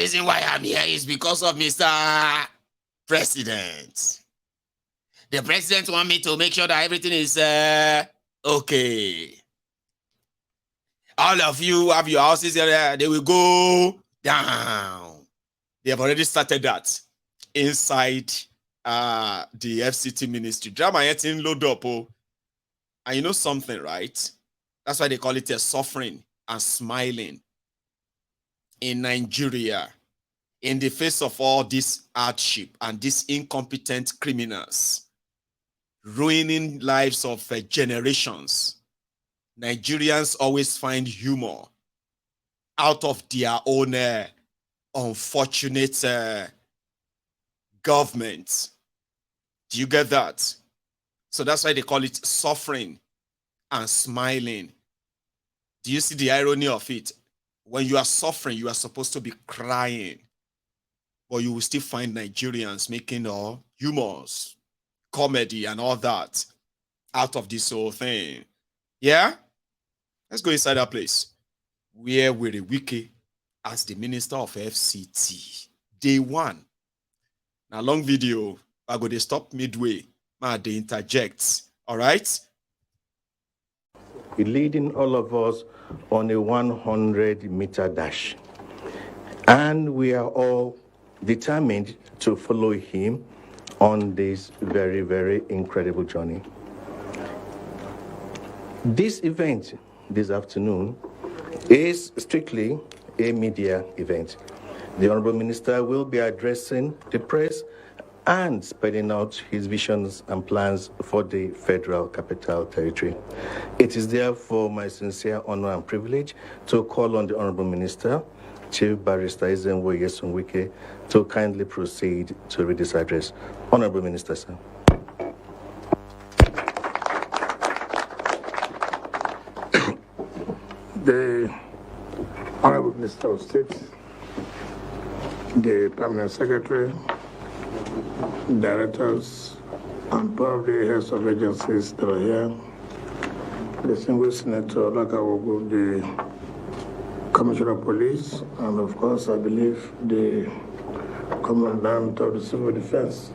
reason why I'm here is because of Mr. President. The president wants me to make sure that everything is okay. All of you have your houses there, they will go down. They have already started that inside the FCT ministry. Drama yet in load up. Oh. And you know something, right? That's why they call it a suffering and smiling in Nigeria in the face of all this hardship and these incompetent criminals ruining lives of generations. Nigerians always find humor out of their own unfortunate government. Do you get that? So that's why they call it suffering and smiling. Do you see the irony of it? When you are suffering, you are supposed to be crying. But you will still find Nigerians making humors, comedy, and all that out of this whole thing. Yeah? Let's go inside that place. Where were Wike as the Minister of FCT? Day one. Now, long video. I go to stop midway. They interject. All right? Leading all of us on a 100-meter dash. And we are all determined to follow him on this very, very incredible journey. This event this afternoon is strictly a media event. The Honorable Minister will be addressing the press and spelling out his visions and plans for the Federal Capital Territory. It is therefore my sincere honor and privilege to call on the Honorable Minister, Chief Barrister Ezenwo Wike, to kindly proceed to read this address. Honorable Minister, sir. The Honorable Minister of State, the Permanent Secretary, directors, and probably heads of agencies that are here, the single Senator Lakawogu, the Commissioner of Police, and of course, I believe the Commandant of the Civil Defense,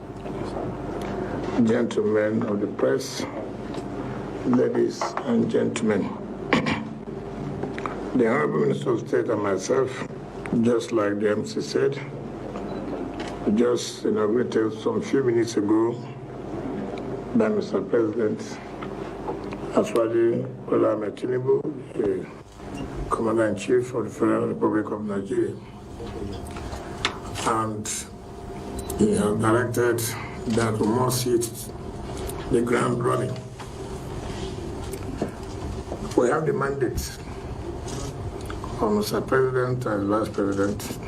gentlemen of the press, ladies and gentlemen. The Honorable Minister of State and myself, just like the MC said, just inaugurated some few minutes ago by Mr. President Aswadi Bola Tinubu, the Commander-in-Chief of the Federal Republic of Nigeria. And he has directed that we must hit the ground running. We have the mandate from Mr. President and Vice President.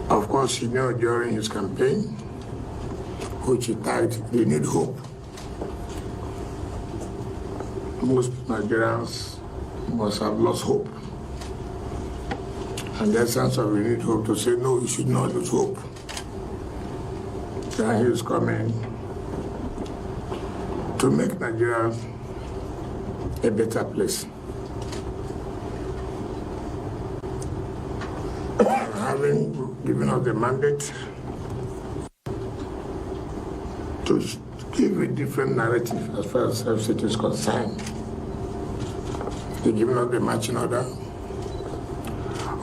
Of course, you know, during his campaign, which he titled Renewed Hope, most Nigerians must have lost hope. And the essence of renewed hope to say, no, you should not lose hope. And he is coming to make Nigeria a better place. Having given us the mandate to give a different narrative as far as FCT is concerned. They've given us the marching order.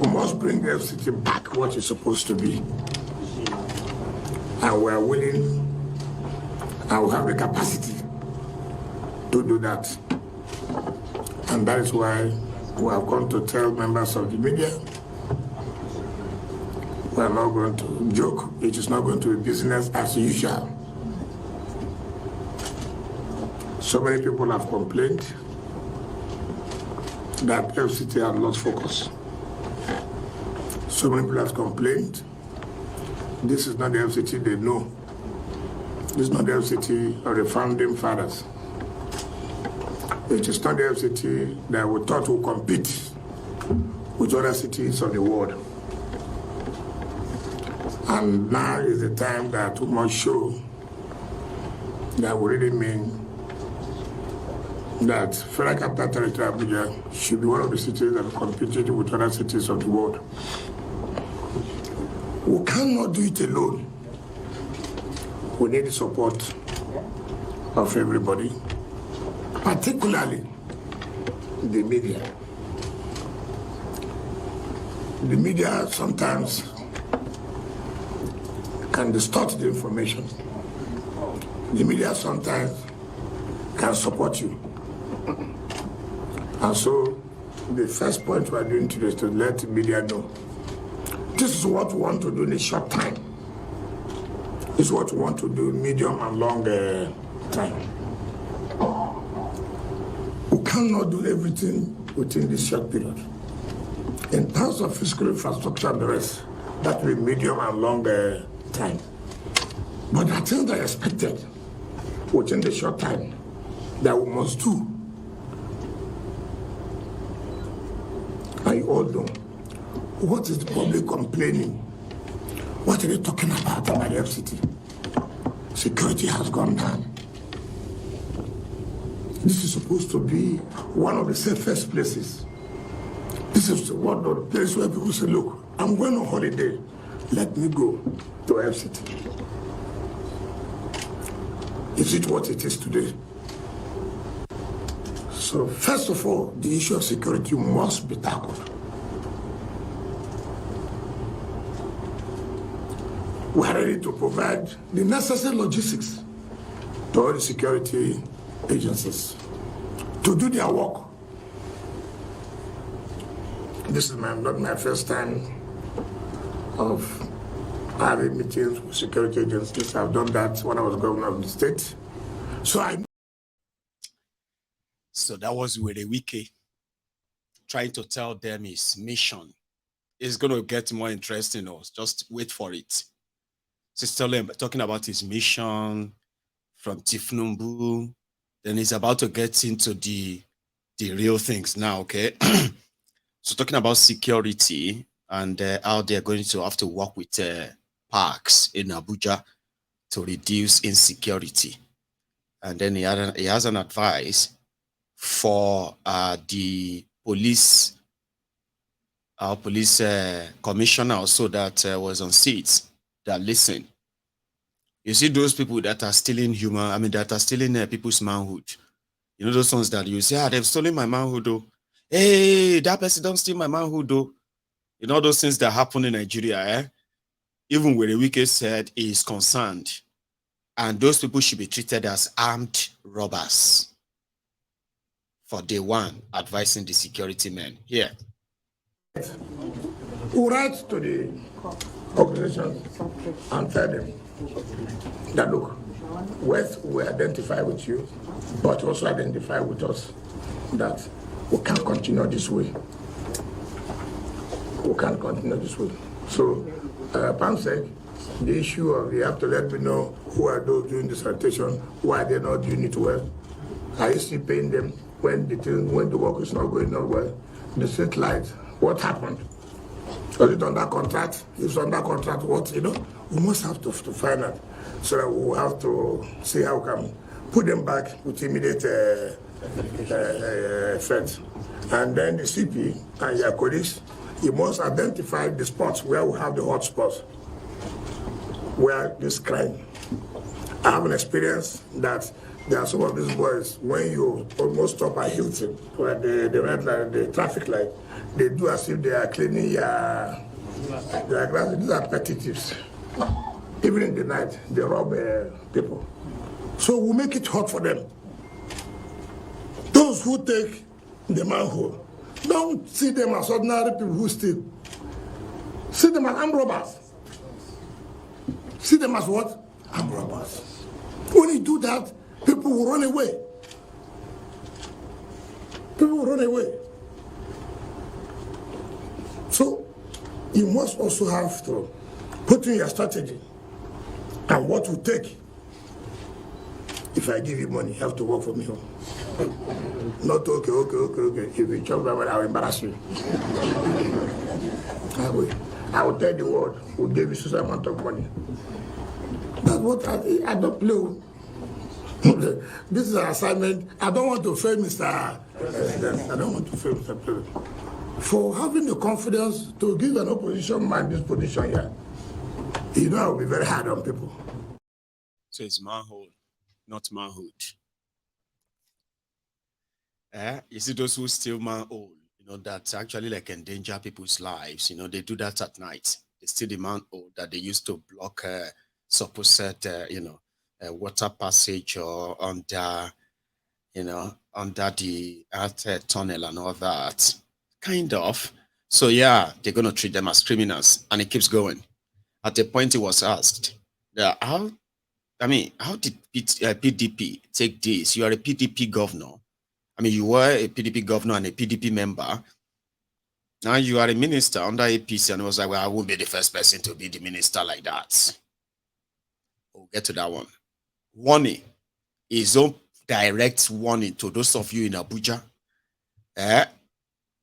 We must bring the FCT back what it's supposed to be. And we are willing and we have the capacity to do that. And that is why we have come to tell members of the media we are not going to joke. It is not going to be business as usual. So many people have complained that FCT has lost focus. So many people have complained this is not the FCT they know. This is not the FCT of the founding fathers. It is not the FCT that we thought would compete with other cities of the world. And now is the time that we must show that we really mean that Federal Capital Territory Abuja should be one of the cities that are competing with other cities of the world. We cannot do it alone. We need the support of everybody, particularly the media. The media sometimes can distort the information. The media sometimes can support you. And so the first point we are doing today is to let the media know this is what we want to do in a short time. This is what we want to do medium and long time. We cannot do everything within this short period. In terms of physical infrastructure and the rest, that will be medium and long time. But the things that are expected within the short time that we must do. And you all know, what is the public complaining? What are they talking about in my FCT? Security has gone down. This is supposed to be one of the safest places. This is one of the places where people say, look, I'm going on holiday. Let me go to FCT. Is it what it is today? So first of all, the issue of security must be tackled. We are ready to provide the necessary logistics to all the security agencies to do their work. This is not my first time of having meetings with security agencies. I've done that when I was governor of the state. So that was with Wike trying to tell them his mission. It's going to get more interesting. Just wait for it. He's talking about his mission from Tinubu. Then he's about to get into the real things now, okay? So talking about security and how they're going to have to work with parks in Abuja to reduce insecurity. And then he has an advice for the police commissioner also that was on seats that listen. You see those people that are stealing that are stealing people's manhood. You know those ones that you say, they've stolen my manhood though. Hey, that person don't steal my manhood though. You know those things that happen in Nigeria, even where the Wike said he is concerned. And those people should be treated as armed robbers. For day one, advising the security men. Here. We write to the organization and tell them that, look, West will identify with you, but also identify with us that we can't continue this way. We can't continue this way. So, Pam said, the issue of you have to let me know who are those doing the sanitation, why they're not doing it well. Are you still paying them when the work is not going on well? The street light, what happened? Was it under contract? If it's under contract, what, we must have to find out. So that we'll have to see how we can put them back with immediate effect. And then the CP and your colleagues, you must identify the spots where we have the hot spots, where this crime. I have an experience that there are some of these boys, when you almost stop at Hilton, where the red light, the traffic light, they do as if they are cleaning their glass. These are petty thieves. Even in the night, they rob people. So we make it hot for them. Those who take the manhole, don't see them as ordinary people who steal. See them as armed robbers. See them as what? Armed robbers. When you do that, people will run away. People will run away. So you must also have to put in your strategy and what will take. If I give you money, you have to work for me. Not okay. If you chop that money, I will embarrass you. I will tell the world who gave you such amount of money. That's what I don't play. This is an assignment. I don't want to fail Mr. President. I don't want to fail Mr. President. For having the confidence to give an opposition man this position here, you know, I will be very hard on people. So it's manhood, not manhood. You see those who steal manhood, you know, that actually like endanger people's lives. You know, they do that at night. They steal the manhood that they used to block supposed, water passage or under, under the earth tunnel and all that. Kind of. So yeah, they're going to treat them as criminals. And it keeps going. At a point, he was asked, how did PDP take this? You are a PDP governor. I mean, you were a PDP governor and a PDP member. Now you are a minister under APC. And I was like, well, I won't be the first person to be the minister like that. We'll get to that one. Warning. His own direct warning to those of you in Abuja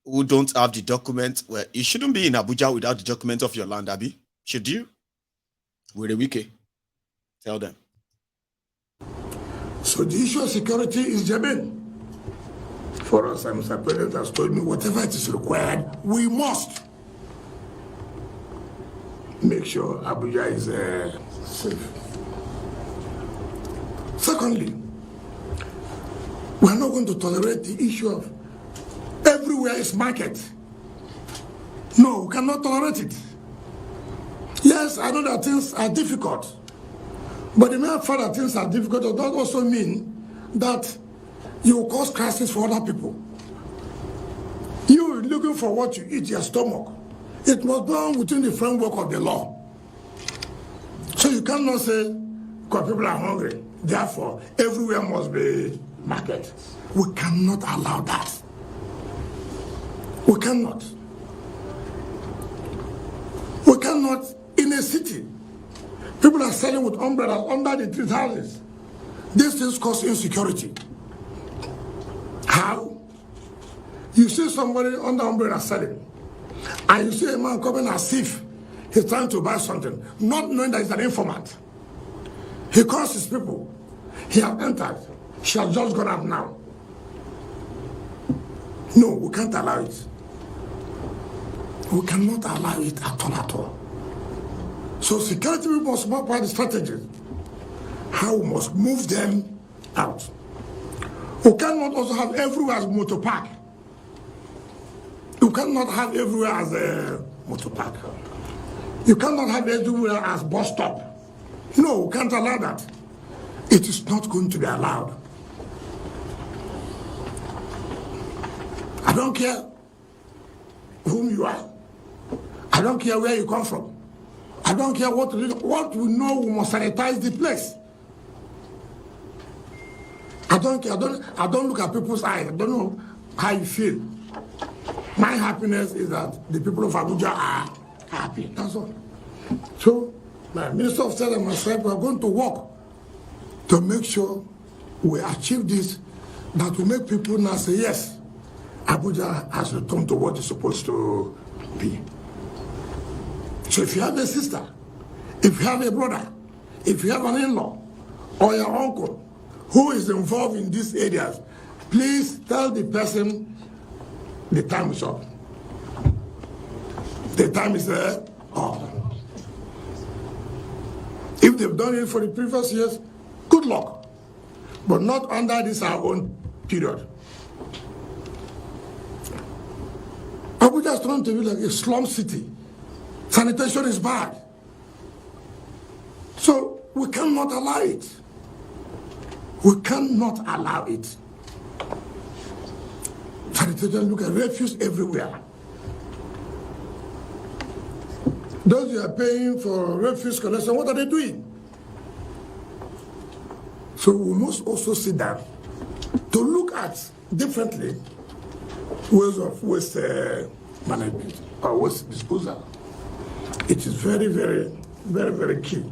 who don't have the document. Well, you shouldn't be in Abuja without the document of your land, Abi. Should you? With a Wike. Tell them. So the issue of security is germane. For us, Mr. President has told me whatever it is required, we must make sure Abuja is safe. Secondly, we are not going to tolerate the issue of everywhere is market. No, we cannot tolerate it. Yes, I know that things are difficult, but the mere fact that things are difficult does not also mean that you will cause crisis for other people. You looking for what you eat your stomach. It must be done within the framework of the law. So you cannot say, because people are hungry, therefore everywhere must be market. We cannot allow that. We cannot. We cannot, in a city, people are selling with umbrellas under the tree houses. These things cause insecurity. How? You see somebody under umbrella selling, and you see a man coming as if he's trying to buy something, not knowing that he's an informant. He calls his people. He has entered. She has just gone out now. No, we can't allow it. We cannot allow it at all. So security people must map out the strategy. How we must move them out. We cannot also have everywhere as motor park. You cannot have everywhere as a motor park. You cannot have everywhere as bus stop. No, we can't allow that. It is not going to be allowed. I don't care whom you are. I don't care where you come from. I don't care what we know. We must sanitize the place. I don't care. I don't look at people's eyes. I don't know how you feel. My happiness is that the people of Abuja are happy. That's all. So, my Minister of State and myself are going to work to make sure we achieve this, that will make people now say, yes, Abuja has returned to what it's supposed to be. So if you have a sister, if you have a brother, if you have an in-law or your uncle who is involved in these areas, please tell the person the time is up. The time is up. If they've done it for the previous years, good luck. But not under this our own period. Abuja is trying to be like a slum city. Sanitation is bad. So we cannot allow it. We cannot allow it. Sanitation, look at refuse everywhere. Those who are paying for refuse collection, what are they doing? So we must also sit down to look at differently ways of waste management or waste disposal. It is very, very, very, very key.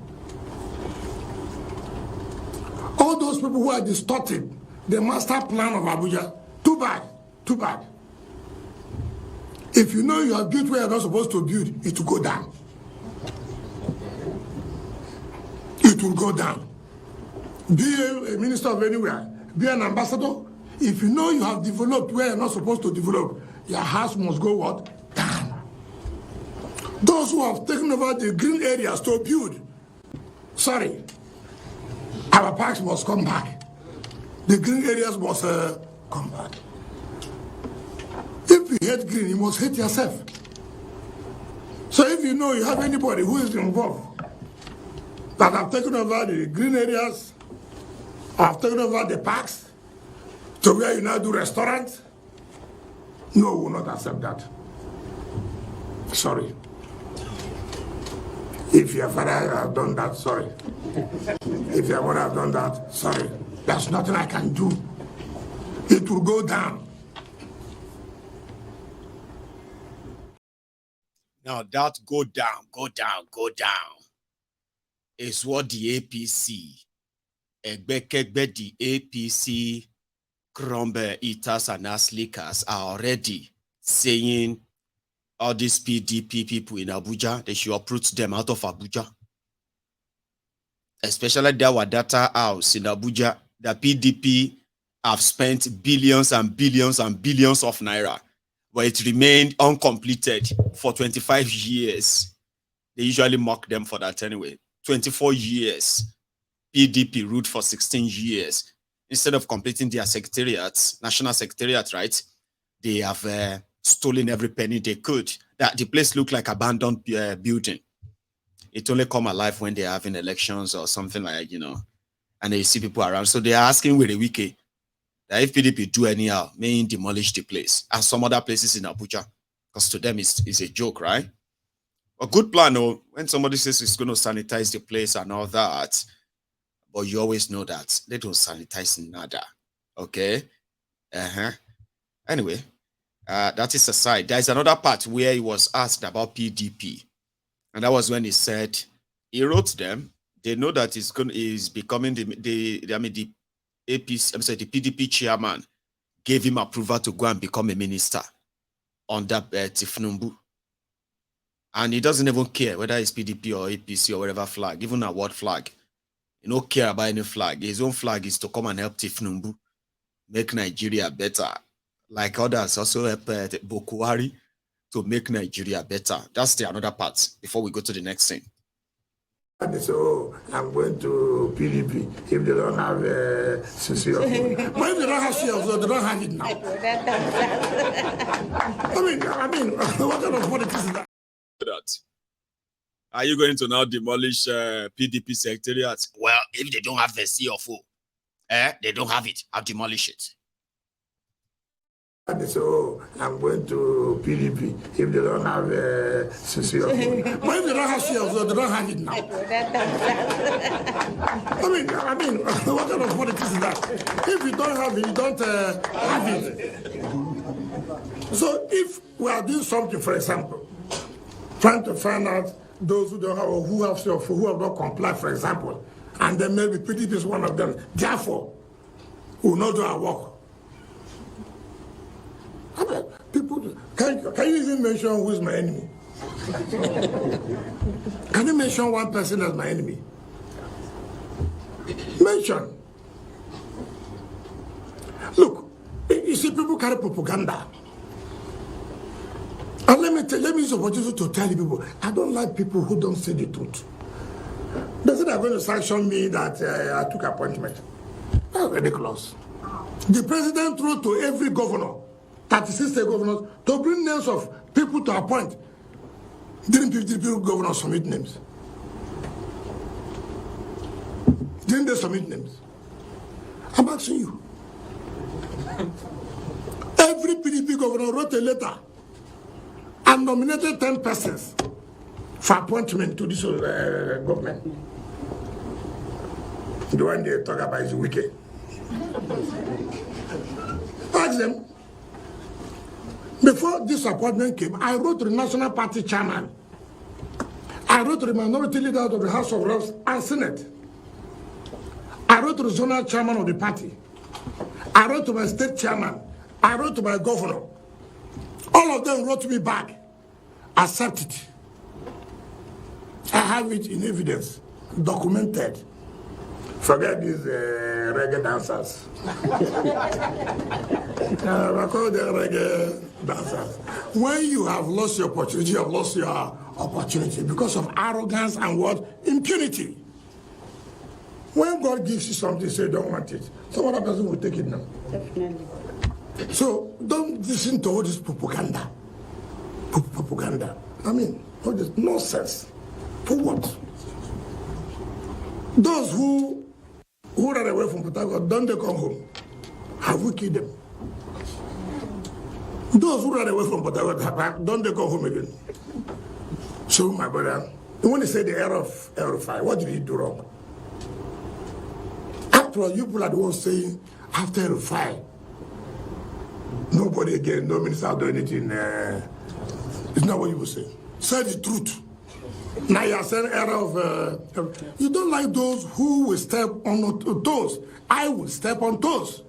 All those people who are distorting the master plan of Abuja, too bad, too bad. If you know you have built where you're not supposed to build, it will go down. It will go down. be a minister of anywhere, be an ambassador. If you know you have developed where you're not supposed to develop, your house must go what? Down. Those who have taken over the green areas to build, sorry, our parks must come back. The green areas must come back. If you hate green, you must hate yourself. So if you know you have anybody who is involved that have taken over the green areas, have taken over the parks, to where you now do restaurants, no, we will not accept that. Sorry. If your father has done that, sorry. If your mother has done that, sorry. There's nothing I can do. It will go down. Now that go down is what the APC, the APC, Crombe eaters and ass lickers are already saying all these PDP people in Abuja, they should uproot them out of Abuja. Especially that Wadata house in Abuja, the PDP have spent billions and billions and billions of naira, but it remained uncompleted for 25 years. They usually mock them for that anyway. 24 years. PDP ruled for 16 years. Instead of completing their secretariats, national secretariat, right? They have stolen every penny they could. That the place looked like abandoned building. It only come alive when they're having elections or something like, you know, and they see people around. So they are asking with the Wike that if PDP do anyhow, may demolish the place and some other places in Abuja, because to them it's a joke, right? A good plan, though, when somebody says it's going to sanitize the place and all that, but you always know that they don't sanitize nada, okay? Anyway, that is aside. There's another part where he was asked about PDP, and that was when he said he wrote them. They know that he's becoming the APC, the PDP chairman gave him approval to go and become a minister under Tinubu. And he doesn't even care whether it's PDP or APC or whatever flag, even a word flag. He don't care about any flag. His own flag is to come and help Tinubu make Nigeria better. Like others also help Bokuwari to make Nigeria better. That's the another part before we go to the next thing. And they say, oh, I'm going to PDP if they don't have CCO. But if they don't have CCO, they don't have it now. I mean, what kind of politics is that? Are you going to now demolish PDP secretariat? Well, if they don't have the CFO, they don't have it. I'll demolish it. And they say, oh, I'm going to PDP if they don't have CCO. But if they don't have CCO, they don't have it now. I mean, what kind of politics is that? If you don't have it, you don't have it. So if we are doing something, for example, trying to find out those who don't have or who have not complied, for example, and then maybe PDP is one of them. Therefore, we will not do our work. People, can you even mention who is my enemy? Can you mention one person as my enemy? Mention. Look, you see, people carry propaganda. And let me use the opportunity to tell you people, I don't like people who don't say the truth. They say they're going to sanction me that I took appointment. That's ridiculous. The president wrote to every governor, 36 state governors, to bring names of people to appoint. Didn't 50 governors submit names? Didn't they submit names? I'm asking you. Every PDP governor wrote a letter and nominated 10 persons for appointment to this government. The one they talk about is Wike. Ask them. Before this appointment came, I wrote to the National Party chairman. I wrote to the minority leader of the House of Reps and Senate. I wrote to the zonal chairman of the party. I wrote to my state chairman. I wrote to my governor. All of them wrote me back. Accept it. I have it in evidence, documented. Forget these reggae dancers. I call them reggae dancers. When you have lost your opportunity, you have lost your opportunity because of arrogance and what? Impunity. When God gives you something, say you don't want it, some other person will take it now. Definitely. So don't listen to all this propaganda. Propaganda. I mean, all this nonsense. For what? Those who ran away from Port Harcourt, don't they come home? Have we killed them? Those who ran away from Port Harcourt, don't they come home again? So, my brother, when you say the error of Erufai, what did he do wrong? After all, you people are the ones saying, after Erufai, nobody again, no minister will do anything. It's not what you will say. Say the truth. Now you are saying error of... you don't like those who will step on toes. I will step on toes.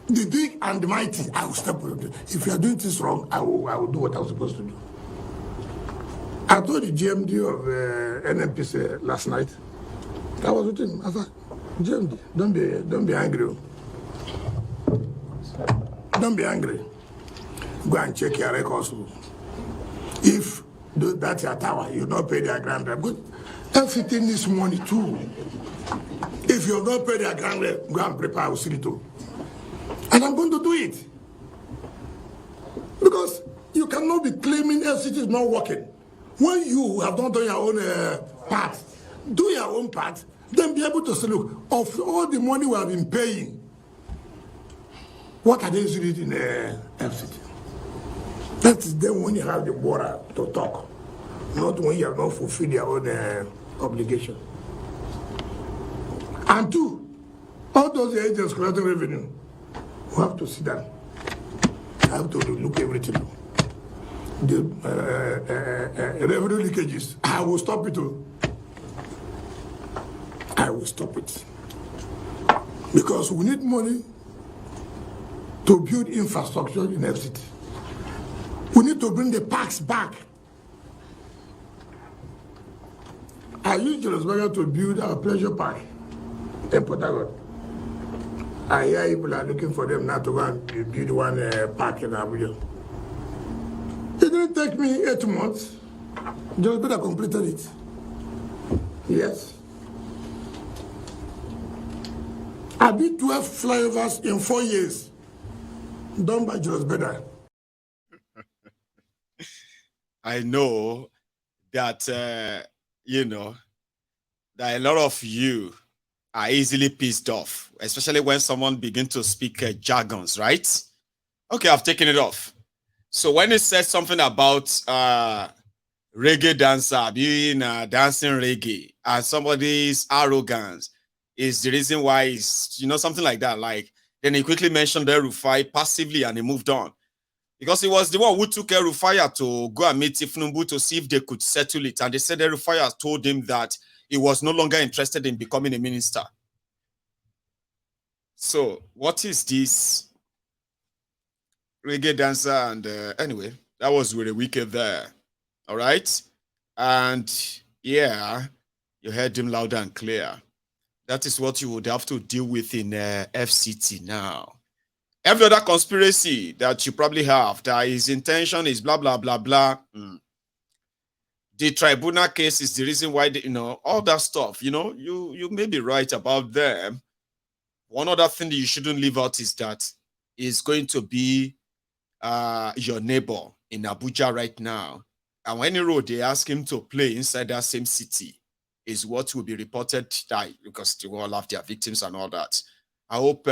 The big and the mighty, I will step on toes. If you are doing this wrong, I will do what I'm supposed to do. I told the GMD of NMPC last night. I was with him. I thought, GMD, don't be angry. Don't be angry. Go and check your records. If that's your tower, you not pay their grand rent. Good. Everything needs money too. If you not pay their grand rent, go and prepare a city too. And I'm going to do it. Because you cannot be claiming FCT is not working. When you have not done your own part, do your own part, then be able to say, look, of all the money we have been paying, what are they using it in FCT? That is then when you have the border to talk, not when you have not fulfilled your own obligation. And two, all those agents collecting revenue, we have to sit down. I have to look everything. The revenue leakages, I will stop it too. I will stop it. Because we need money to build infrastructure in FCT. We need to bring the parks back. I used Johannesburg to build our pleasure park in Port Harcourt. I hear people are looking for them now to go and build one park in Abuja. It didn't take me 8 months. Johannesburg completed it. Yes. I did 12 flyovers in 4 years, done by Johannesburg. I know that, you know, that a lot of you are easily pissed off, especially when someone begins to speak jargons, right? Okay, I've taken it off. So when it says something about reggae dancer being dancing reggae and somebody's arrogance is the reason why it's, you know, something like that. Like, then he quickly mentioned the Rufai passively and he moved on. Because he was the one who took Erufaya to go and meet Tinubu to see if they could settle it. And they said Erufaya told him that he was no longer interested in becoming a minister. So, what is this reggae dancer? And anyway, that was really wicked there. All right? And yeah, you heard him loud and clear. That is what you would have to deal with in FCT now. Every other conspiracy that you probably have, that his intention is blah, blah, blah, blah. The tribunal case is the reason why, you know, all that stuff, you know, you may be right about them. One other thing that you shouldn't leave out is that is going to be your neighbor in Abuja right now. And when any role they ask him to play inside that same city is what will be reported because they all have their victims and all that. I hope,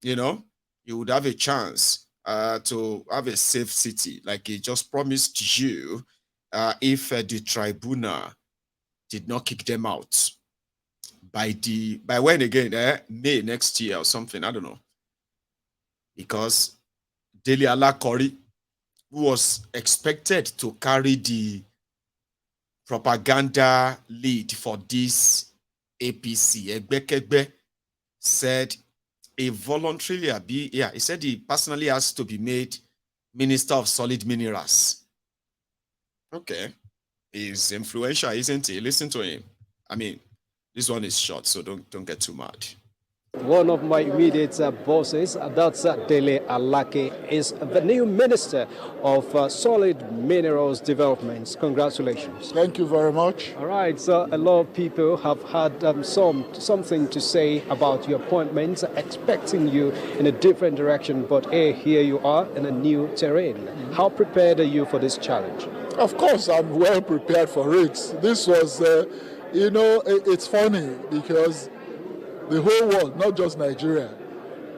you know, you would have a chance to have a safe city, like he just promised you, if the tribunal did not kick them out by when again, May next year or something, I don't know. Because Dele Alakori, who was expected to carry the propaganda lead for this APC, Egbekegbe, said he voluntarily, he said he personally has to be made Minister of Solid Minerals. Okay. He's influential, isn't he? Listen to him. I mean, This one is short, so don't get too mad. One of my immediate bosses, that's Dele Alake, is the new Minister of Solid Minerals Development. Congratulations. Thank you very much. All right, so a lot of people have had something to say about your appointment, expecting you in a different direction, but hey, here you are in a new terrain. How prepared are you for this challenge? Of course, I'm well prepared for it. This was, it's funny because the whole world, not just Nigeria.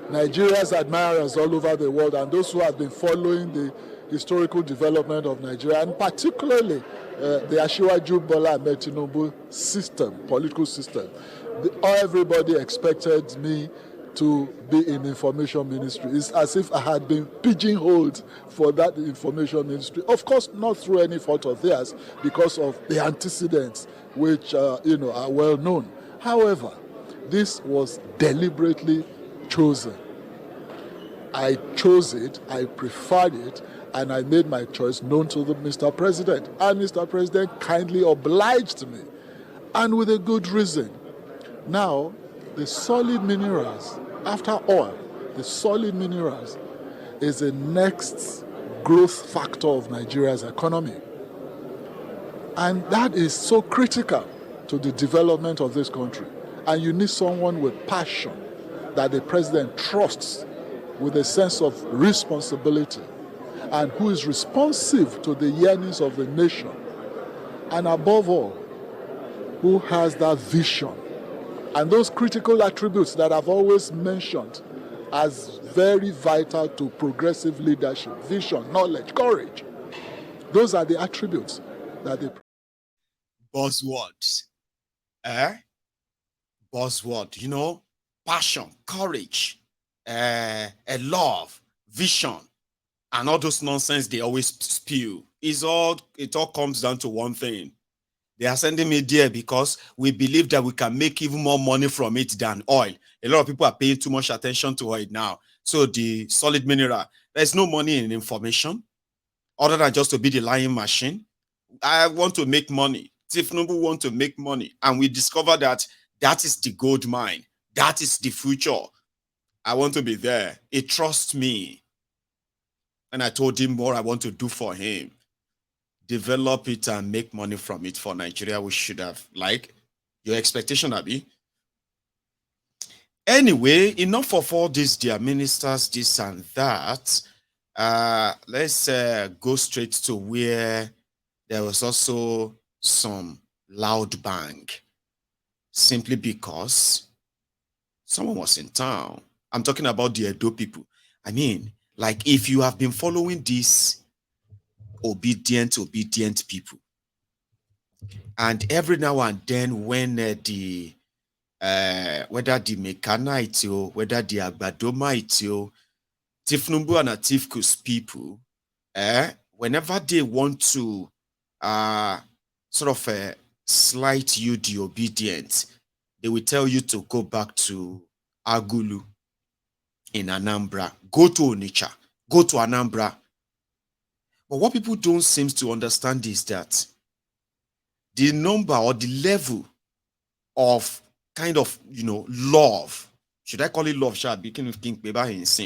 Nigeria's admirers all over the world and those who have been following the historical development of Nigeria, and particularly the Asiwaju Bola Ahmed Tinubu system, political system. Everybody expected me to be in information ministry. It's as if I had been pigeonholed for that information ministry. Of course, not through any fault of theirs, because of the antecedents, which are well known. However, this was deliberately chosen. I chose it, I preferred it, and I made my choice known to the Mr. President. And Mr. President kindly obliged me, and with a good reason. Now, the solid minerals, after oil, the solid minerals is the next growth factor of Nigeria's economy. And that is so critical to the development of this country. And you need someone with passion that the president trusts, with a sense of responsibility, and who is responsive to the yearnings of the nation. And above all, who has that vision. And those critical attributes that I've always mentioned as very vital to progressive leadership: vision, knowledge, courage. Those are the attributes that the buzzwords. Buzzword, passion, courage, a love, vision, and all those nonsense they always spew. It all comes down to one thing. They are sending me there because we believe that we can make even more money from it than oil. A lot of people are paying too much attention to oil now. So the solid mineral, there's no money in information other than just to be the lying machine. I want to make money. Tinubu want to make money. And we discover that is the gold mine. That is the future. I want to be there. He trusts me. And I told him what I want to do for him. Develop it and make money from it for Nigeria. We should have, your expectation, Abi. Anyway, enough of all this, dear ministers, this and that. Let's go straight to where there was also some loud bang. Simply because someone was in town. I'm talking about the Edo people. I mean, if you have been following these obedient people, and every now and then when whether the Mekanite or whether the Agbadomite or Tinubu and Atifku's people, whenever they want to slight you the obedient, they will tell you to go back to Agulu in Anambra, go to Onitsha, go to Anambra. But what people don't seem to understand is that the number or the level of love, should I call it love, the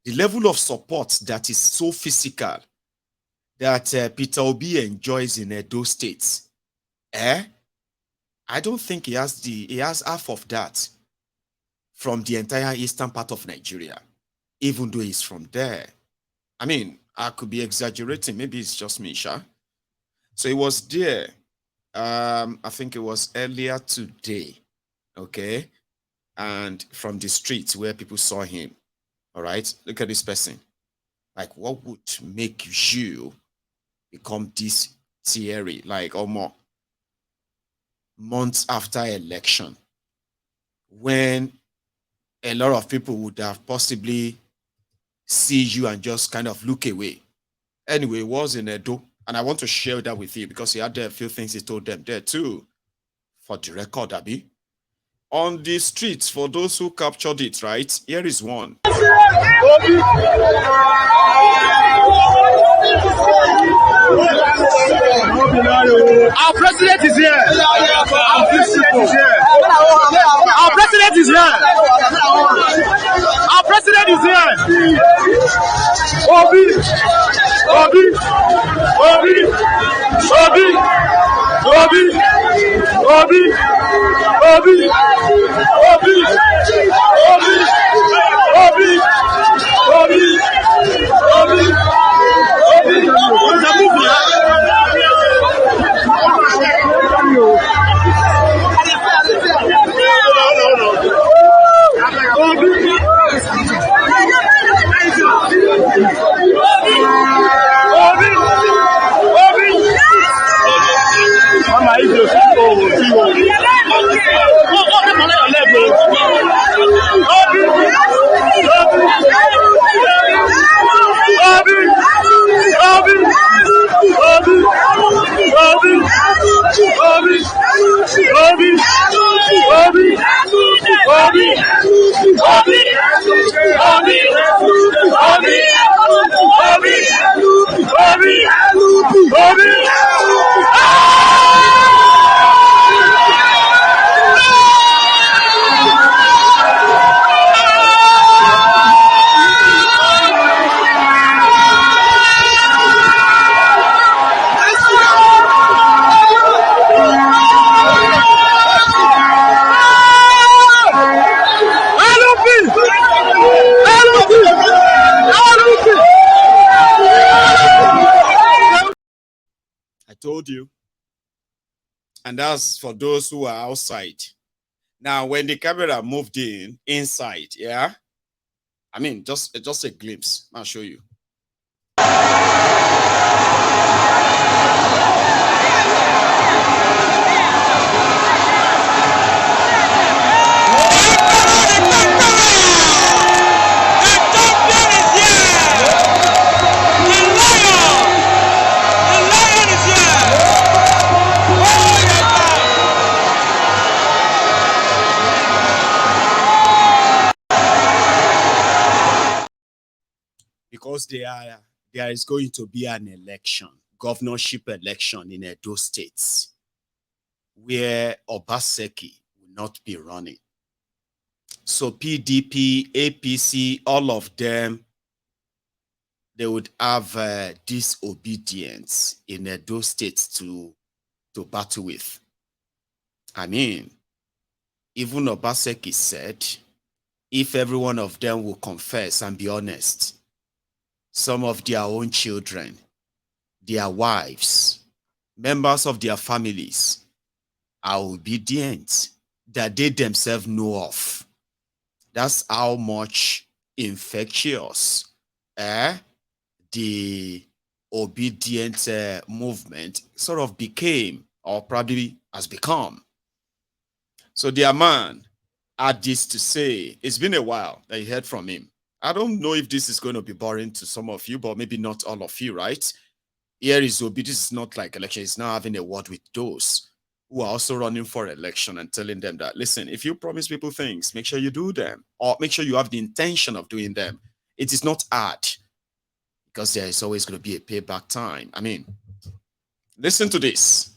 level of support that is so physical that Peter Obi enjoys in Edo State, I don't think he has half of that from the entire eastern part of Nigeria, even though he's from there. I mean, I could be exaggerating. Maybe it's just me, Sha. So he was there. I think it was earlier today, okay? And from the streets where people saw him, all right? Look at this person. What would make you become this theory, or more? Months after election, when a lot of people would have possibly see you and just kind of look away. Anyway, it was in Edo, and I want to share that with you because he had a few things he told them there too. For the record, Abi. On the streets, for those who captured it, right? Here is one. president is here. Our president is here. Our president is here. Our president is here. Obi, Obi, Obi, Obi, Obi, Obi, Obi, Obi, Obi, Obi, Obi, Obi, Told you. And that's for those who are outside. Now, when the camera moved inside, yeah, I mean, just a glimpse. I'll show you. Because there is going to be an election, governorship election in Edo State, where Obaseki will not be running. So PDP, APC, all of them, they would have disobedience in Edo State to battle with. I mean, even Obaseki said, if every one of them will confess and be honest, some of their own children, their wives, members of their families are obedient that they themselves know of. That's how much infectious the obedient movement sort of became, or probably has become. So their man had this to say. It's been a while that you heard from him. I don't know if this is going to be boring to some of you, but maybe not all of you, right? Here is Obi. This is not like election. He's now having a word with those who are also running for election and telling them that, listen, if you promise people things, make sure you do them, or make sure you have the intention of doing them. It is not hard, because there is always going to be a payback time. I mean, listen to this.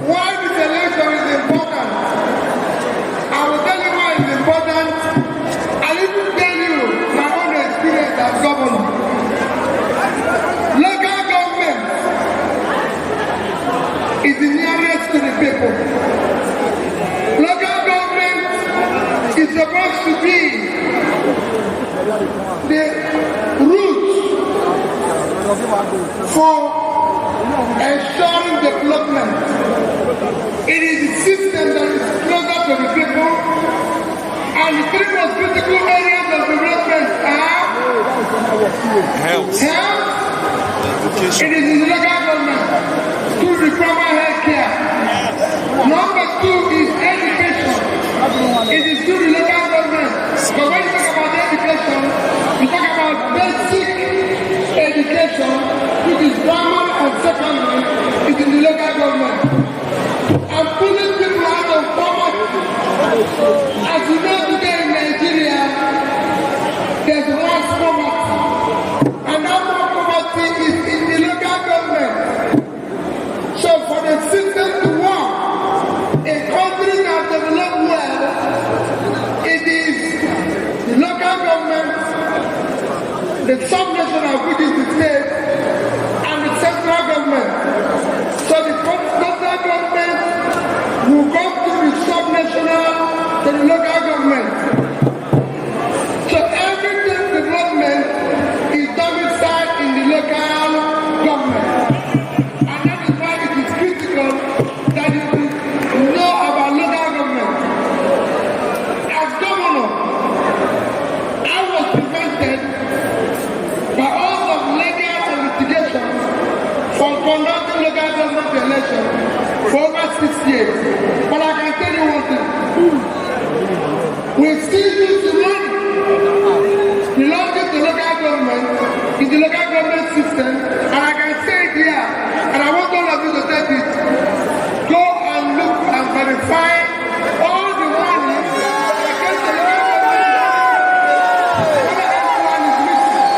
Why for ensuring development. It is the system that is closer to the people, and the three most critical areas of development are health. It is in the local government through the primary health care. Number 2 is education. It is through the local government. But when you talk about education, you talk about basic education, which is primary and secondary. It is the local government. And pulling people out of poverty. As you know today in Nigeria, there's mass poverty. And that poverty is in the local government. So for the system to work, a country that develops well, it is the local government, the sub-national, which is the state, and the central government. So the central government will come to the sub-national, to the local government. So everything development is domiciled in the local government. And that is why it is critical that you know about local government. As governor, I was prevented by all of legal investigation from conducting local government election for over 6 years. But I can tell you one thing. We still use the money belonging to local government in the local government system, and I can say it here, and I want all of you to take it. Go and look and verify all the money against the local government. Whether anyone is missing.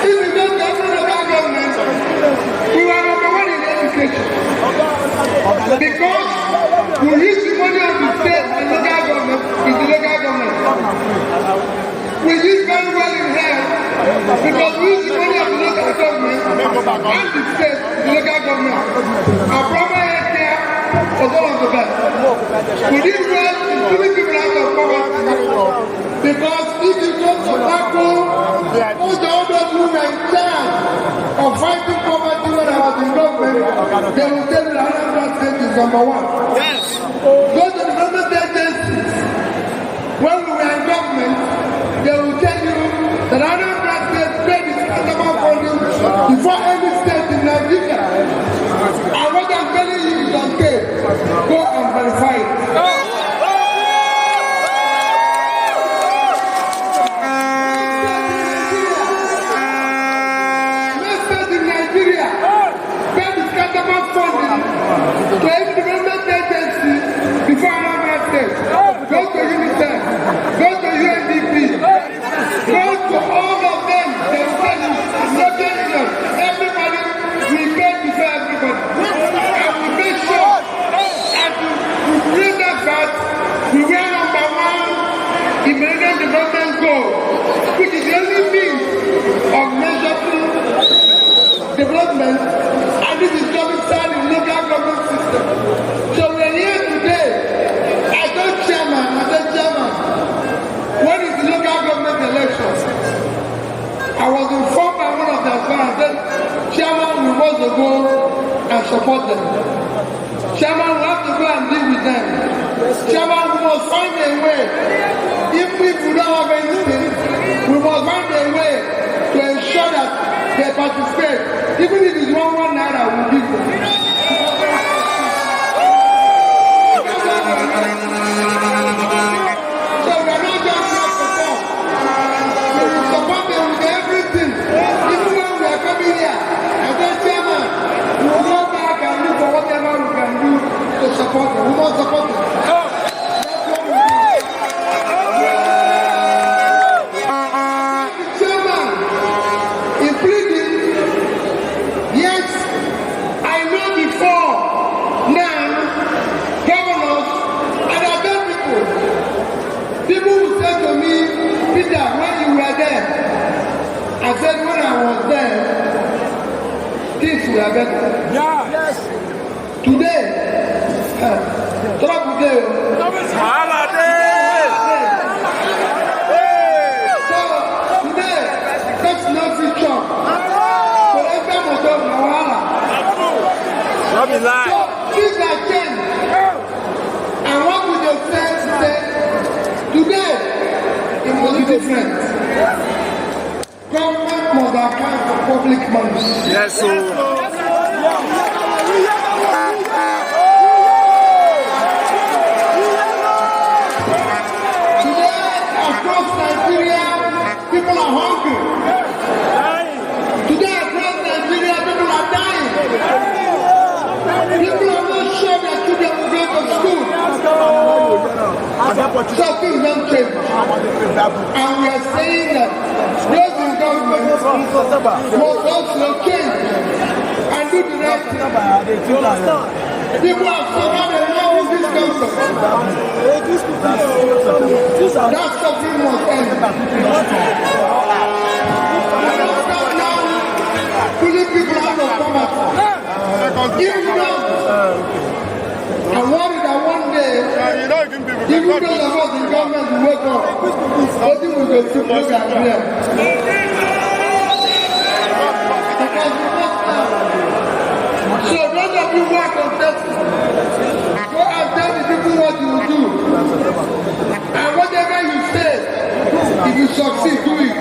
If you don't go to local government, we were number 1 in education. Because we use the money of the state and local government in the local government. We use very well in health because we use the money of the local government and the state, the local government. Our primary health care was one of the best. We did well in pulling people out of poverty because if you go to tackle all the other women in charge of fighting poverty when I was in government, they will tell you that Anambra State is number 1. Yes. Go to the government agencies. When we were in government, they will tell you that Anambra State paid its customer funding before any state in Nigeria. And what I'm telling you is on tape. Go and verify it. To every development agency before Anambra State. Go to UNICEF, go to UNDP, go to all of them. They will tell you, everybody, we pay before everybody. And we make sure, and we bring that back, we were number 1 in Millennium Development Goal, which is the only means of measuring development, and this is domiciled in local government system. So we're here today. I told chairman, when is the local government elections? I was informed by one of the advisors that chairman, we must go and support them. Chairman, we have to go and deal with them. Chairman, we must find a way. If we don't have anything, we must find a way to ensure that they participate. Even if it's 1 naira, we'll give them. So we're not just here to support. We will support them with everything. Even when we are coming here, I said, chairman, we will go back and look for whatever we can do to support them. We must support them. I said when I was there, things were better. Yeah. Yes. Today, trouble day. So, So things are changed. And what we just said today, it must be different. Government must account for public money. Yes, sir. Across Nigeria, people are hungry. Today, across Nigeria, people are dying. People are not sure their children will go to school. So things don't change. And we are saying that those in government must also change and do the right thing. People have suffered a lot in this country. That suffering must end. Pulling people out of poverty. Give them. I'm worried that one day, even those of us in government will wake up. Nothing will go to look at them. Because we must now. So those of you who are contesting, go and tell the people what you will do. And whatever you say, if you succeed, do it.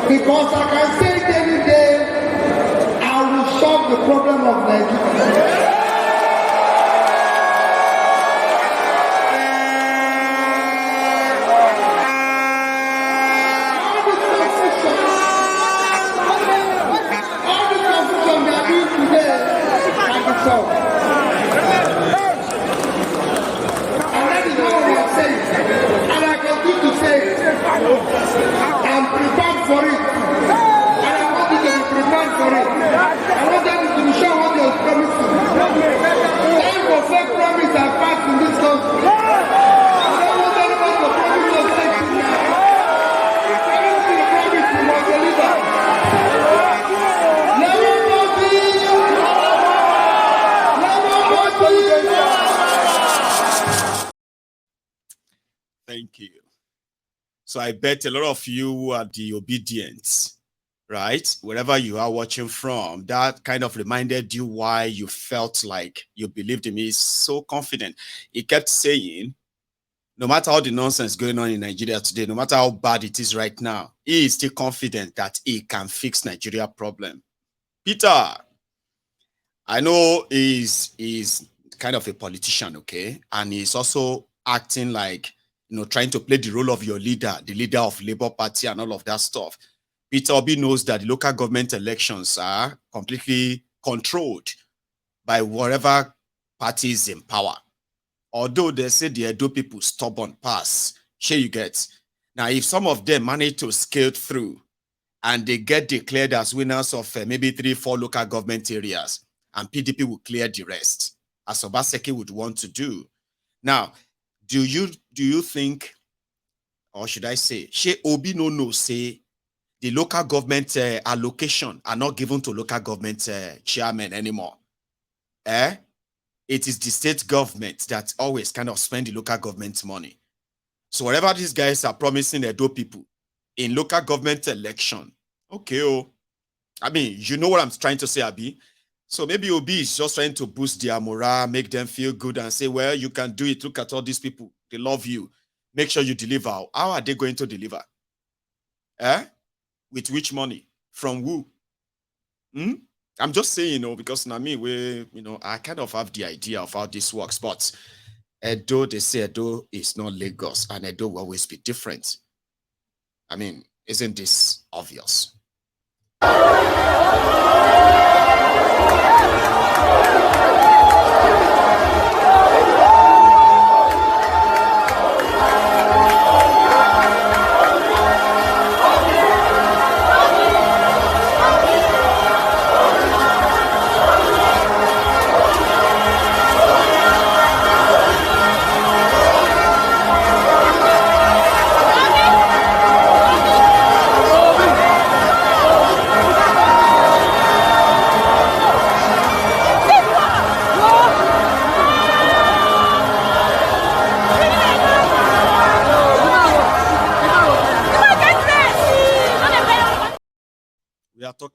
Because I can say it any day, I will solve the problem of Nigeria. All the confusion they are doing today can be solved. And that is what we are saying. And I continue to say it. I'm prepared for it. And I want you to be prepared for it. I want them to be sure what they are promising. Time for fake promise are passed in this country. I don't want anyone to promise us safety now. Anything you promise, you must deliver. Never Thank you. So I bet a lot of you who are the obedient, right? Wherever you are watching from, that kind of reminded you why you felt like you believed in me so confident. He kept saying, no matter all the nonsense going on in Nigeria today, no matter how bad it is right now, he is still confident that he can fix Nigeria problem. Peter, I know he's kind of a politician, okay? And he's also acting like, trying to play the role of your leader, the leader of Labour Party and all of that stuff. Peter Obi knows that the local government elections are completely controlled by whatever party is in power. Although they say the Edo people stubborn pass, sure you get. Now, if some of them manage to scale through and they get declared as winners of maybe 3-4 local government areas, and PDP will clear the rest, as Obaseki would want to do. Now, do you think, or should I say, She Obi no say the local government allocation are not given to local government chairmen anymore? It is the state government that always kind of spend the local government money. So whatever these guys are promising Edo people in local government election, okay, I mean, you know what I'm trying to say, Abi? So maybe Obi is just trying to boost their morale, make them feel good and say, well, you can do it. Look at all these people. They love you. Make sure you deliver. How are they going to deliver? With which money? From who? I'm just saying, because now me, I kind of have the idea of how this works. But Edo, they say Edo is not Lagos, and Edo will always be different. I mean, isn't this obvious?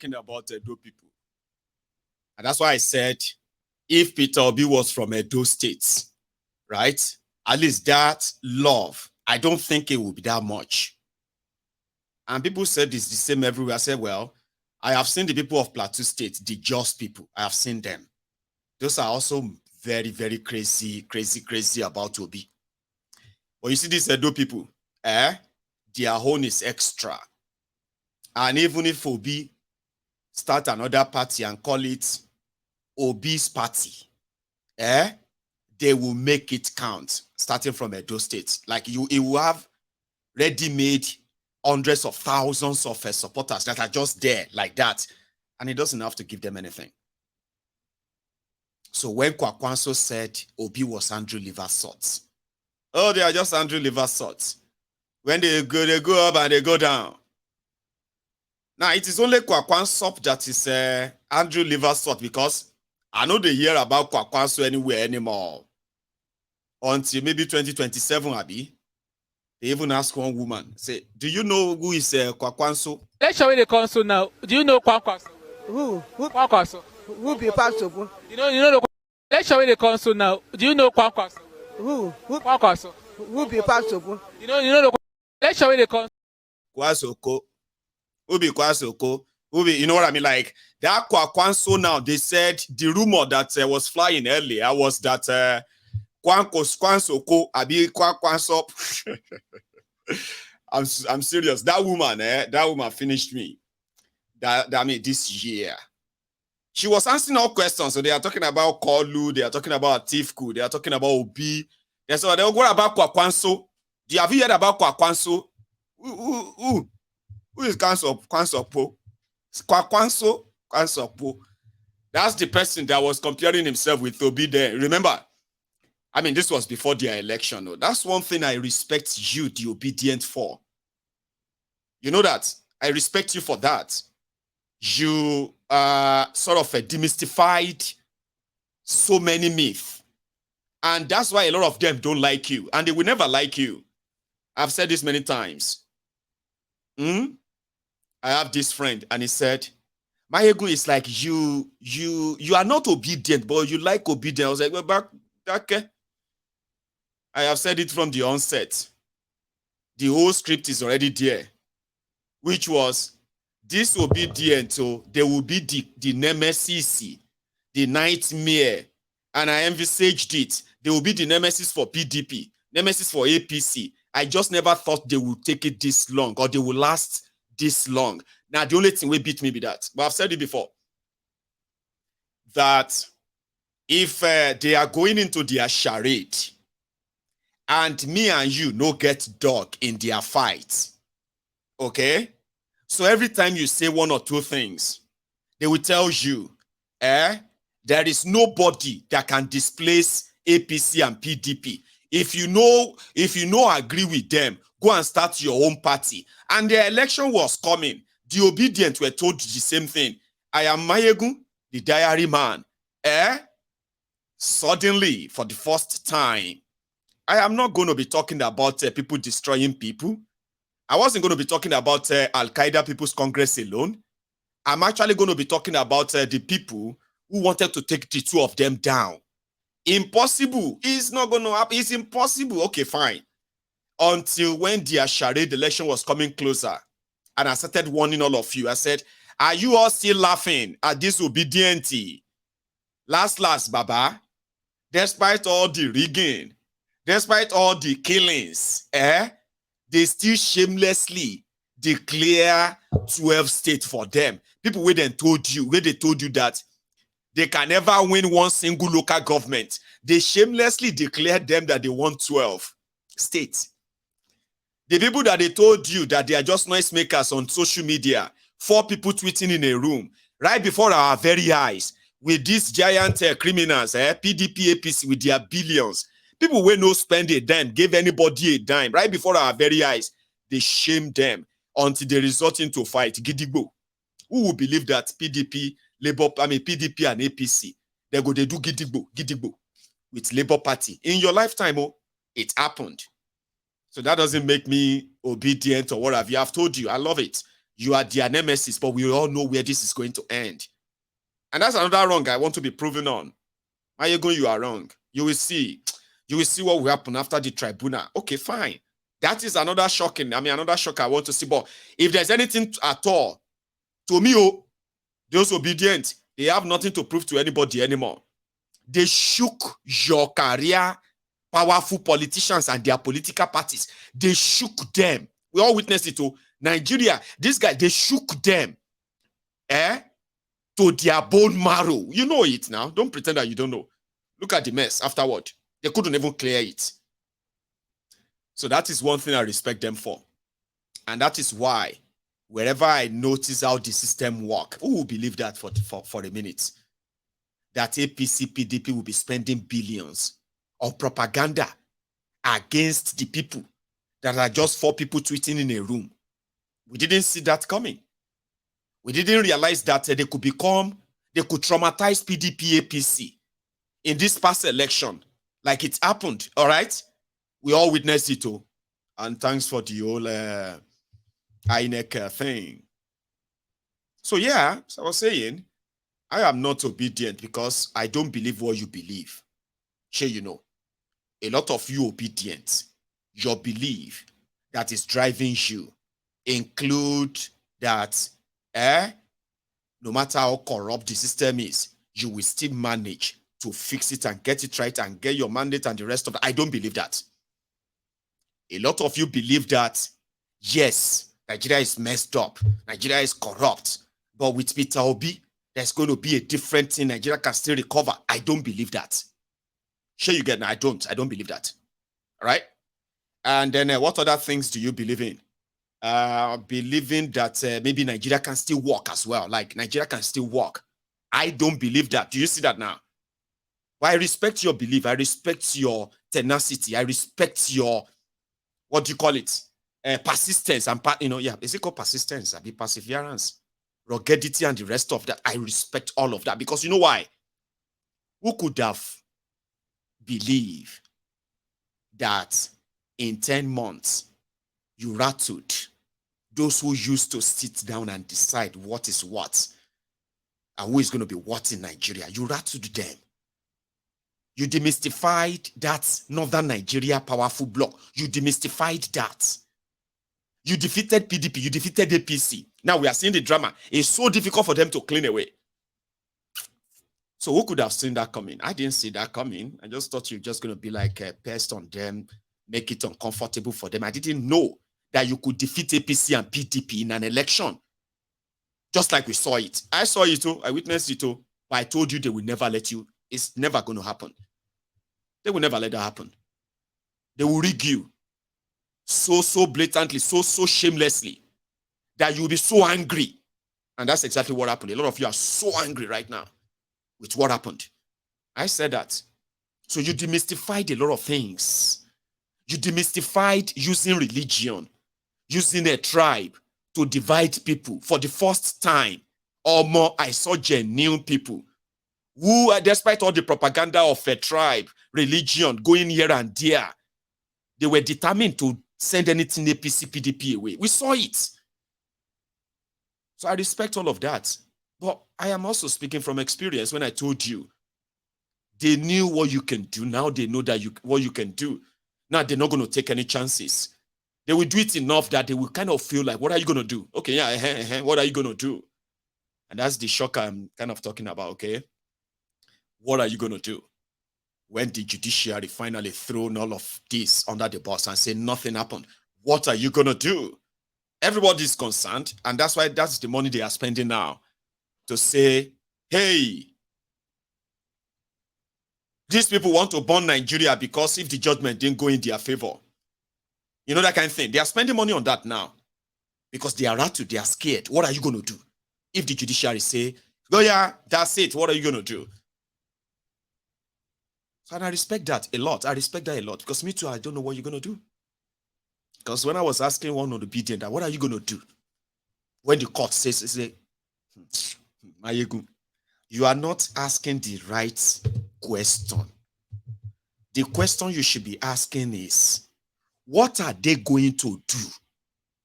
talking about Edo people. And that's why I said, if Peter Obi was from Edo State, right? At least that love, I don't think it would be that much. And people said it's the same everywhere. I said, well, I have seen the people of Plateau State, the just people. I have seen them. Those are also very, very crazy about Obi. But you see these Edo people, their own is extra. And even if Obi start another party and call it Obi's party, they will make it count, starting from Edo State. Like it will have ready-made hundreds of thousands of supporters that are just there like that. And it doesn't have to give them anything. So when Kwakwanso said Obi was Andrew Liversalt, oh, they are just Andrew Liversalt. When they go up and they go down. Now, it is only Kwakwanso that is Andrew Liversalt, because I know they hear about Kwakwanso anywhere anymore. Until maybe 2027, Abi. They even ask one woman, say, do you know who is Kwakwanso? Let's show you the console now. Do you know Kwakwanso? Who? Kwakwanso. Who be Pastor? You know the. Let's show you the console now. Do you know Kwakwanso? Who? Kwakwanso. Who be Pastor? You know the. Let's show you the console. Kwasoko. Who be Kwasoko? Who be, you know what I mean? Like, that Kwakwanso now, they said the rumor that was flying earlier was that Kwansoko, Abi Kwakwanso. I'm serious. That woman finished me. I mean, this year. She was answering all questions. So they are talking about Kolu, they are talking about Tifku, they are talking about Obi. And so they go about Kwakwanso. Have you heard about Kwakwanso? Who is Kwakwanso? Kwakwanso. That's the person that was comparing himself with Obi there. Remember? I mean, this was before their election. No? That's one thing I respect you, the obedient, for. You know that? I respect you for that. You sort of demystified so many myths. And that's why a lot of them don't like you. And they will never like you. I've said this many times. I have this friend, and he said, Mayegu is like you are not obedient, but you like obedience. I was like, well, back, okay. I have said it from the onset. The whole script is already there, which was disobedient, so there will be the nemesis, the nightmare, and I envisaged it. There will be the nemesis for PDP, nemesis for APC. I just never thought they would take it this long, or they will last this long. Now, the only thing will beat me be that, but I've said it before, that if they are going into their charade, and me and you no get dog in their fight, okay? So every time you say one or two things, they will tell you, there is nobody that can displace APC and PDP. If you know agree with them, go and start your own party. And the election was coming. The obedient were told the same thing. I am Mayegu, the diary man. Suddenly, for the first time, I am not going to be talking about people destroying people. I wasn't going to be talking about Al-Qaeda People's Congress alone. I'm actually going to be talking about the people who wanted to take the two of them down. Impossible. It's not going to happen. It's impossible. Okay, fine. Until when the charade election was coming closer, and I started warning all of you. I said, are you all still laughing at disobedience? Last, Baba, despite all the rigging, despite all the killings, they still shamelessly declare 12 states for them. People where they told you that they can never win one single local government. They shamelessly declared them that they want 12 states. The people that they told you that they are just noisemakers on social media, 4 people tweeting in a room, right before our very eyes, with these giant criminals, PDP, APC, with their billions. People will no spend a dime, give anybody a dime, right before our very eyes. They shame them until they resort into fight. Gidigbo. Who will believe that PDP and APC, they do Gidigbo with Labour Party? In your lifetime, it happened. So that doesn't make me obedient or what have you. I've told you, I love it. You are their nemesis, but we all know where this is going to end. And that's another wrong I want to be proven on. Mayegun, you are wrong. You will see. You will see what will happen after the tribunal. Okay, fine. That is another shocking. Another shock I want to see. But if there's anything at all, to me, those obedient, they have nothing to prove to anybody anymore. They shook your career, powerful politicians and their political parties. They shook them. We all witnessed it too. Nigeria, this guy, they shook them to their bone marrow. You know it now. Don't pretend that you don't know. Look at the mess afterward. They couldn't even clear it. So that is one thing I respect them for. And that is why wherever I notice how the system works, who will believe that for a minute? That APC, PDP will be spending billions of propaganda against the people that are just 4 people tweeting in a room. We didn't see that coming. We didn't realize that they could traumatize PDP, APC in this past election, like it happened, all right? We all witnessed it too. And thanks for the whole INEC thing. So yeah, as I was saying, I am not obedient because I don't believe what you believe. Sure, you know, a lot of you obedient, your belief that is driving you include that, no matter how corrupt the system is, you will still manage to fix it and get it right and get your mandate and the rest of it. I don't believe that. A lot of you believe that, yes, Nigeria is messed up, Nigeria is corrupt, but with Peter Obi, there's going to be a different thing. Nigeria can still recover. I don't believe that. Sure, you get me? I don't believe that. All right? And then what other things do you believe in? Believing that maybe Nigeria can still work as well. Like Nigeria can still work. I don't believe that. Do you see that now? Well, I respect your belief. I respect your tenacity. I respect your, what do you call it? Persistence. And, is it called persistence? Be perseverance, ruggedity, and the rest of that. I respect all of that because you know why? Who could have believed that in 10 months you rattled those who used to sit down and decide what is what and who is going to be what in Nigeria? You rattled them. You demystified that Northern Nigeria powerful bloc. You demystified that. You defeated PDP. You defeated APC. Now we are seeing the drama. It's so difficult for them to clean away. So who could have seen that coming? I didn't see that coming. I just thought you're just going to be like a pest on them, make it uncomfortable for them. I didn't know that you could defeat APC and PDP in an election. Just like we saw it. I saw it too. I witnessed it too. But I told you they will never let you. It's never going to happen. They will never let that happen. They will rig you so blatantly, so shamelessly that you'll be so angry. And that's exactly what happened. A lot of you are so angry right now with what happened. I said that. So you demystified a lot of things. You demystified using religion, using a tribe to divide people for the first time. Or more, I saw genuine people who, despite all the propaganda of a tribe, religion, going here and there, they were determined to send anything APC, PDP away. We saw it. So I respect all of that. But I am also speaking from experience when I told you they knew what you can do. Now they know that what you can do. Now they're not going to take any chances. They will do it enough that they will kind of feel like, what are you going to do? Okay, yeah, what are you going to do? And that's the shock I'm kind of talking about, okay? What are you going to do? When the judiciary finally thrown all of this under the bus and say nothing happened, what are you going to do? Everybody's concerned, and that's why that's the money they are spending now to say, hey, these people want to burn Nigeria because if the judgment didn't go in their favor. You know that kind of thing. They are spending money on that now because they are rattled, they are scared. What are you going to do? If the judiciary say, oh yeah, that's it, what are you going to do? So and I respect that a lot. I respect that a lot because me too, I don't know what you're going to do. Because when I was asking one of the obedient that, what are you going to do? When the court says, Mayegu, you are not asking the right question. The question you should be asking is, what are they going to do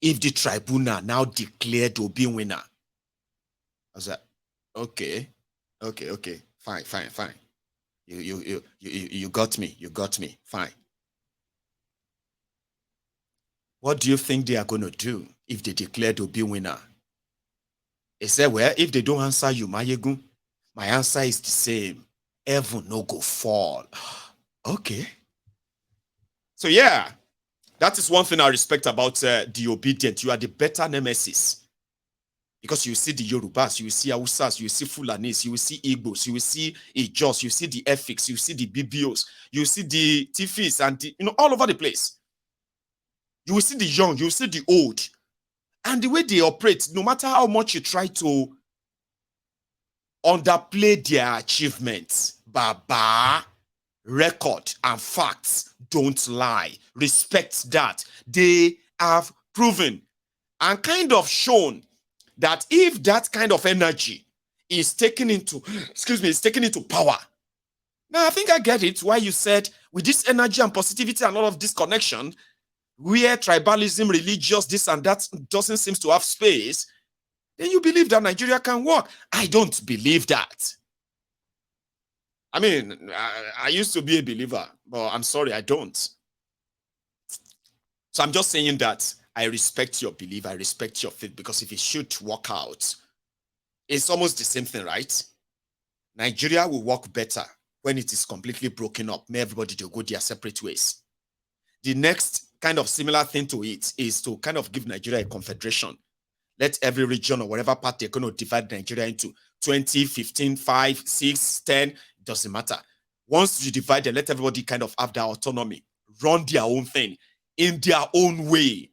if the tribunal now declared Obi winner. I was like, okay, fine. You got me, fine. What do you think they are going to do if they declare Obi winner? They said, well, if they don't answer you, Mayegun, my answer is the same. Heaven no go fall. Okay. So yeah, that is one thing I respect about the obedient. You are the better nemesis. Because you see the Yorubas, you see Hausas, you see Fulanis, you see Igbos, you see Ijos, you see the Effiks, you see the BBOs, you see the Tifis, and all over the place. You will see the young, you will see the old. And the way they operate, no matter how much you try to underplay their achievements, Baba, record and facts don't lie. Respect that. They have proven and kind of shown that if that kind of energy is taken into power. Now, I think I get it why you said with this energy and positivity and all of this connection, where tribalism, religious, this and that doesn't seem to have space, then you believe that Nigeria can work. I don't believe that. I mean, I used to be a believer, but I'm sorry, I don't. So I'm just saying that I respect your belief, I respect your faith, because if it should work out, it's almost the same thing, right? Nigeria will work better when it is completely broken up. May everybody to go their separate ways. The next kind of similar thing to it is to kind of give Nigeria a confederation. Let every region or whatever part they're going to divide Nigeria into 20, 15, 5, 6, 10, it doesn't matter. Once you divide them, let everybody kind of have their autonomy, run their own thing in their own way.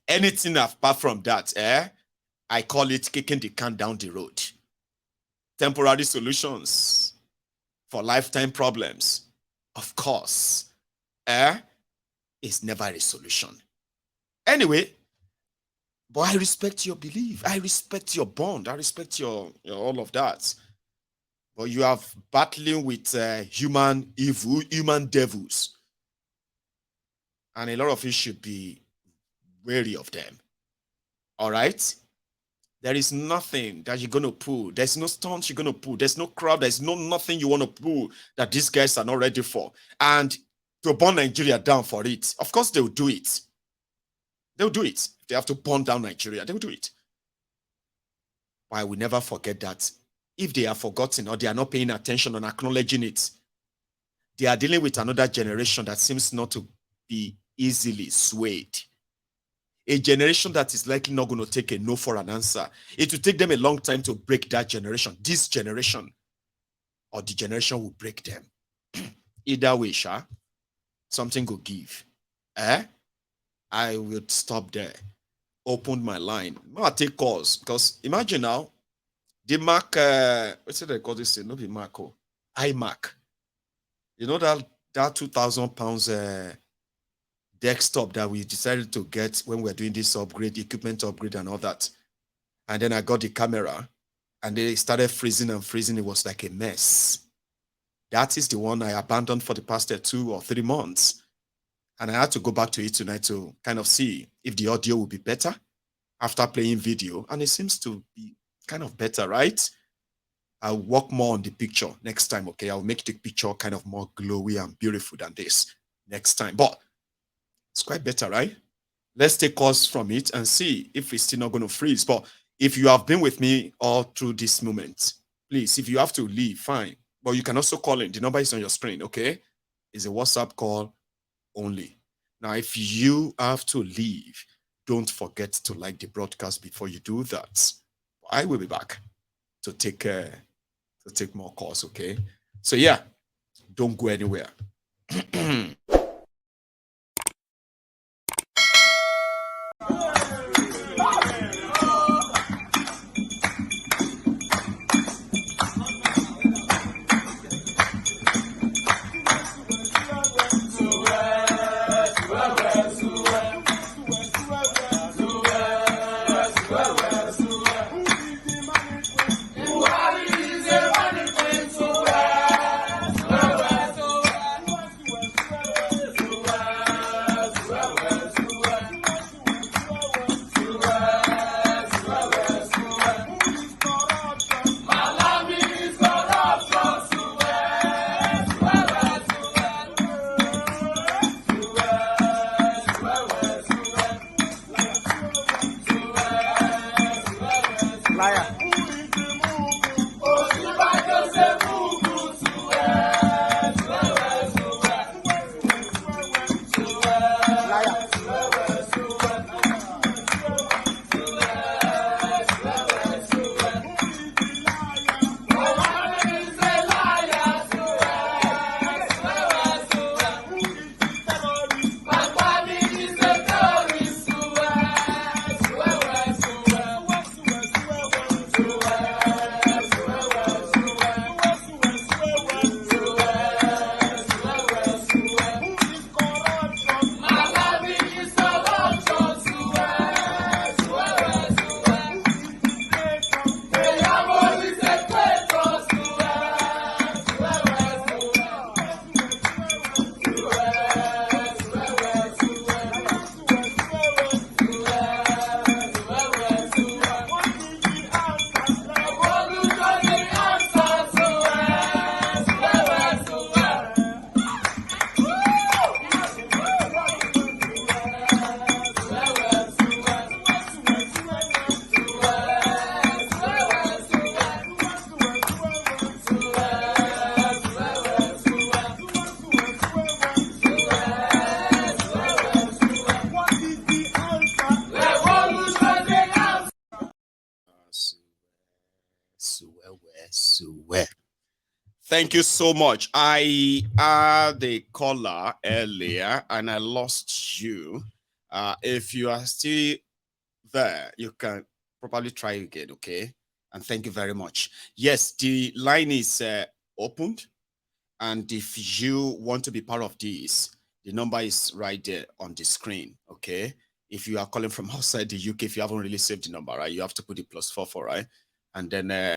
Anything apart from that, I call it kicking the can down the road. Temporary solutions for lifetime problems, of course, is never a solution. Anyway, but I respect your belief. I respect your bond. I respect your all of that. But you are battling with human evil, human devils. And a lot of you should be wary of them. All right? There is nothing that you're going to pull. There's no stunts you're going to pull. There's no crowd. There's nothing you want to pull that these guys are not ready for. And to burn Nigeria down for it, of course they'll do it. They'll do it. If they have to burn down Nigeria, they'll do it. But I will never forget that if they are forgotten or they are not paying attention or acknowledging it, they are dealing with another generation that seems not to be easily swayed. A generation that is likely not going to take a no for an answer. It will take them a long time to break that generation, this generation, or the generation will break them. Either way, something will give. I will stop there. Opened my line. I'll take calls, because imagine now, the Mac, what's it they call this thing? Not the Mac, iMac. You know that £2,000 desktop that we decided to get when we were doing this upgrade, equipment upgrade and all that. And then I got the camera and they started freezing and freezing. It was like a mess. That is the one I abandoned for the past 2 or 3 months. And I had to go back to it tonight to kind of see if the audio will be better after playing video. And it seems to be kind of better, right? I'll work more on the picture next time, okay? I'll make the picture kind of more glowy and beautiful than this next time. But it's quite better, right? Let's take calls from it and see if it's still not going to freeze. But if you have been with me all through this moment, please, if you have to leave, fine. But you can also call in. The number is on your screen, okay? It's a WhatsApp call only. Now, if you have to leave, don't forget to like the broadcast before you do that. I will be back to take more calls, okay? So yeah, don't go anywhere. well. Thank you so much. I had the caller earlier and I lost you. If you are still there, you can probably try again, okay? And thank you very much. Yes, the line is opened. And if you want to be part of this, the number is right there on the screen, okay? If you are calling from outside the UK, if you haven't really saved the number, right, you have to put the +44, right? And then